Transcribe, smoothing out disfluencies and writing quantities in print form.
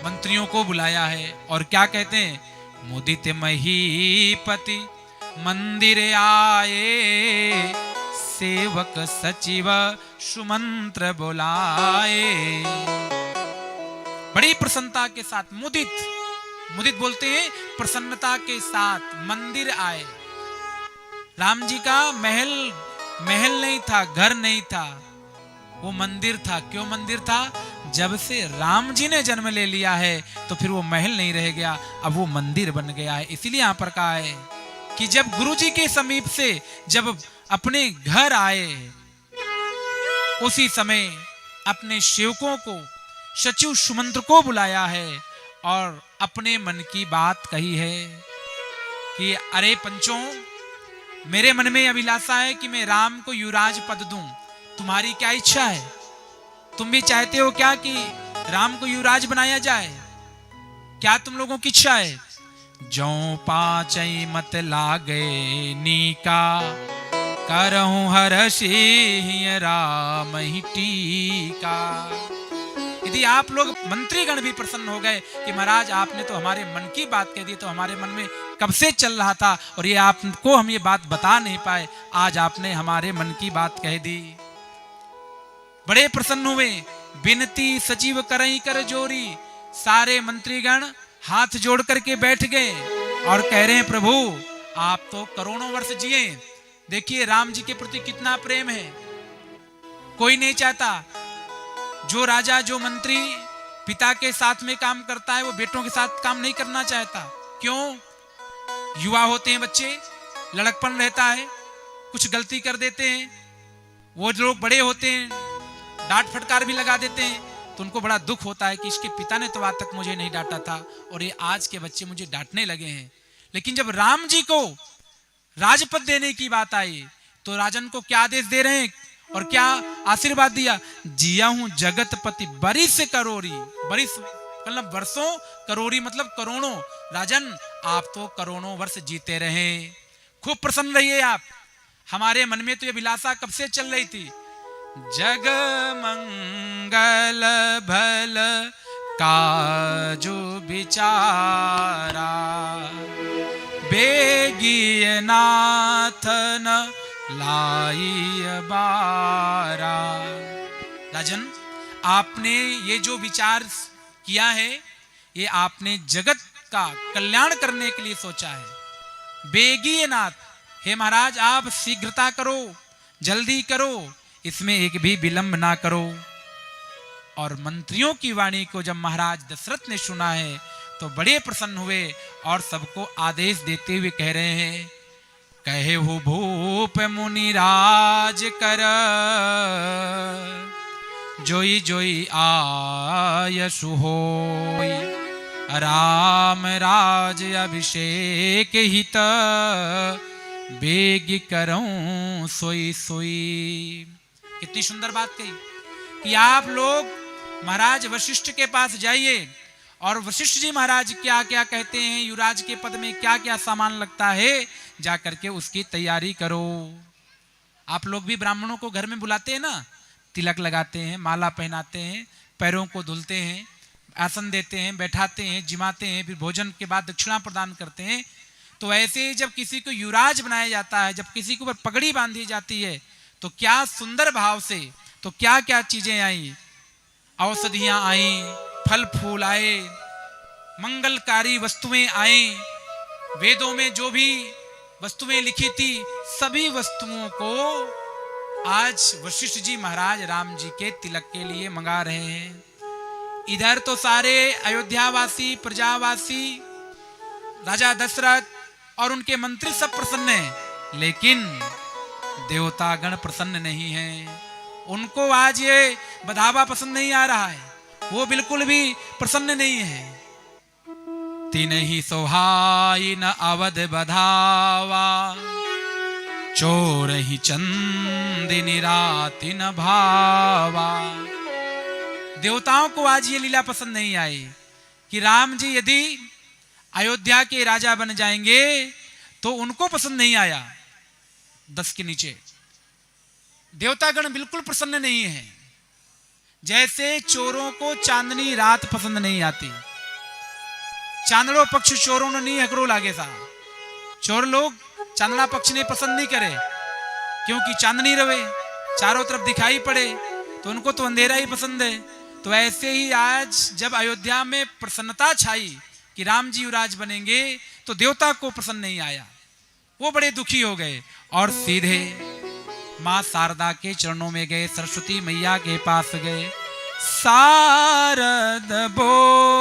मंत्रियों को बुलाया है और क्या कहते हैं, मुदित महीपति मंदिर आए, सेवक सचिव सुमंत्र बुलाए। बड़ी प्रसन्नता के साथ, मुदित, मुदित बोलते हैं प्रसन्नता के साथ मंदिर आए। राम जी का महल, महल नहीं था, घर नहीं था, वो मंदिर था। क्यों मंदिर था? जब से राम जी ने जन्म ले लिया है तो फिर वो महल नहीं रह गया, अब वो मंदिर बन गया है। इसीलिए यहां पर कहा है कि जब गुरु जी के समीप से जब अपने घर आए, उसी समय अपने सेवकों को, सचिव सुमंत्र को बुलाया है और अपने मन की बात कही है कि अरे पंचों, मेरे मन में अभिलाषा है कि मैं राम को युवराज पद दूं। तुम्हारी क्या इच्छा है? तुम भी चाहते हो क्या कि राम को युवराज बनाया जाए? क्या तुम लोगों की इच्छा है? जो पांचई मत लागे नीका, करहूं हर्षि राम ही टीका। यदि आप लोग मंत्रीगण भी प्रसन्न हो गए कि महाराज आपने तो हमारे मन की बात कह दी, तो हमारे मन में कब से चल रहा था और ये आपको हम ये बात बता नहीं पाए, आज आपने हमारे मन की बात कह दी। बड़े प्रसन्न हुए। बिनती सचिव करई कर जोरी, सारे मंत्रीगण हाथ जोड़ करके बैठ गए और कह रहे हैं प्रभु आप तो करोड़ों वर्ष जिए, देखिए राम जी के प्रति कितना प्रेम है। कोई नहीं चाहता, जो राजा जो मंत्री पिता के साथ में काम करता है वो बेटों के साथ काम नहीं करना चाहता। क्यों? युवा होते हैं बच्चे, लड़कपन रहता है, कुछ गलती कर देते हैं, वो लोग बड़े होते हैं, डांट फटकार भी लगा देते हैं, तो उनको बड़ा दुख होता है कि इसके पिता ने तो आज तक मुझे नहीं डांटा था और ये आज के बच्चे मुझे डांटने लगे हैं। लेकिन जब राम जी को राजपद देने की बात आई तो राजन को क्या आदेश दे रहे हैं और क्या आशीर्वाद दिया? जिया हूं जगतपति बरिस करोरी, बरिस मतलब वर्षों, करोरी मतलब करोड़ों। राजन आप तो करोड़ों वर्ष जीते रहे, खूब प्रसन्न रहिए आप। हमारे मन में तो ये अभिलाषा कब से चल रही थी, जग मंगल भल काजु विचारा, बेगिय नाथन लाई बारा। राजन आपने ये जो विचार किया है ये आपने जगत का कल्याण करने के लिए सोचा है। बेगिय नाथ, हे महाराज आप शीघ्रता करो, जल्दी करो, इसमें एक भी विलंब ना करो। और मंत्रियों की वाणी को जब महाराज दशरथ ने सुना है तो बड़े प्रसन्न हुए और सबको आदेश देते हुए कह रहे हैं, कहे हो भूप मुनि राज कर, जोई जोई आयसु होई, राम राज अभिषेक हित, बेग करऊं सोई सोई। कितनी सुंदर बात कही कि आप लोग महाराज वशिष्ठ के पास जाइए और वशिष्ठ जी महाराज क्या क्या कहते हैं, युवराज के पद में क्या क्या सामान लगता है, जा करके उसकी तैयारी करो। आप लोग भी ब्राह्मणों को घर में बुलाते हैं ना, तिलक लगाते हैं, माला पहनाते हैं, पैरों को धुलते हैं, आसन देते हैं, बैठाते हैं, जिमाते हैं, फिर भोजन के बाद दक्षिणा प्रदान करते हैं। तो ऐसे जब किसी को युवराज बनाया जाता है, जब किसी के ऊपर पगड़ी बांधी जाती है, तो क्या सुंदर भाव से, तो क्या क्या चीजें आई, औषधियां आई, फल फूल आए, मंगलकारी वस्तुएं आई, वेदों में जो भी वस्तुएं लिखी थी सभी वस्तुओं को आज वशिष्ठ जी महाराज राम जी के तिलक के लिए मंगा रहे हैं। इधर तो सारे अयोध्यावासी, प्रजावासी, राजा दशरथ और उनके मंत्री सब प्रसन्न हैं, लेकिन देवतागण प्रसन्न नहीं हैं। उनको आज ये बधावा पसंद नहीं आ रहा है, वो बिल्कुल भी प्रसन्न नहीं है। तिनहि सोहाई न अवध बधावा, चोर ही चंदिनी राति न भावा। देवताओं को आज ये लीला पसंद नहीं आई कि राम जी यदि अयोध्या के राजा बन जाएंगे तो उनको पसंद नहीं आया। 10 के नीचे देवतागण बिल्कुल प्रसन्न नहीं है। जैसे चोरों को चांदनी रात पसंद नहीं आती, चांदड़ो पक्ष चोरों ने नहीं हकरो लागे था। चोर लोग चांदड़ा पक्ष ने पसंद नहीं करे, क्योंकि चांदनी रवे, चारों तरफ दिखाई पड़े, तो उनको तो अंधेरा ही पसंद है। तो ऐसे ही आज जब अयोध्या में प्रसन्नता छाई कि राम जी युवराज बनेंगे, तो देवता को पसंद नहीं आया, वो बड़े दुखी हो गए और सीधे मां शारदा के चरणों में गए, सरस्वती मैया के पास गए। शारद बो